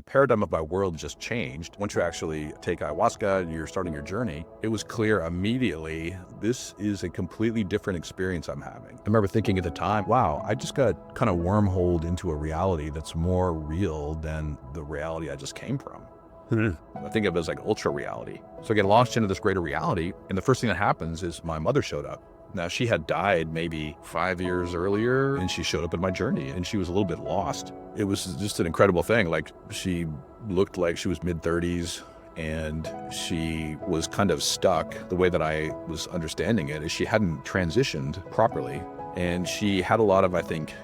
the paradigm of my world just changed. Once you actually take ayahuasca and you're starting your journey, it was clear immediately, this is a completely different experience I'm having. I remember thinking at the time, wow, I just got kind of wormholed into a reality that's more real than the reality I just came from. I think of it as like ultra reality. So I get launched into this greater reality, and the first thing that happens is my mother showed up. Now, she had died maybe 5 years earlier, and she showed up in my journey, and she was a little bit lost. It was just an incredible thing. Like, she looked like she was mid-30s, and she was kind of stuck. The way that I was understanding it is she hadn't transitioned properly, and she had a lot of, I think,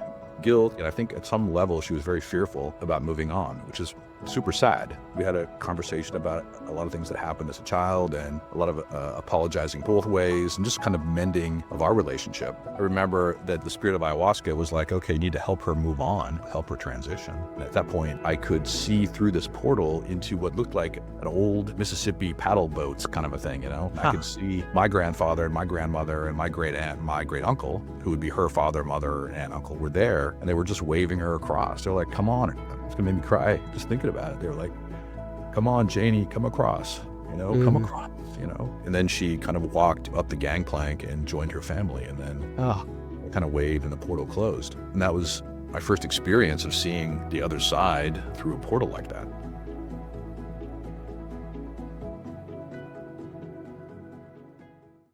guilt. And I think at some level she was very fearful about moving on, which is super sad. We had a conversation about a lot of things that happened as a child, and a lot of apologizing both ways, and just kind of mending of our relationship. I remember that the spirit of ayahuasca was like, okay, you need to help her move on, help her transition. And at that point, I could see through this portal into what looked like an old Mississippi paddle boats kind of a thing, you know? I could see my grandfather and my grandmother and my great aunt and my great uncle, who would be her father, mother, and uncle, were there, and they were just waving her across. They're like, come on. It's gonna make me cry just thinking about it. They were like, come on, Janie, come across, come across, And then she kind of walked up the gangplank and joined her family, and then kind of waved and the portal closed. And that was my first experience of seeing the other side through a portal like that.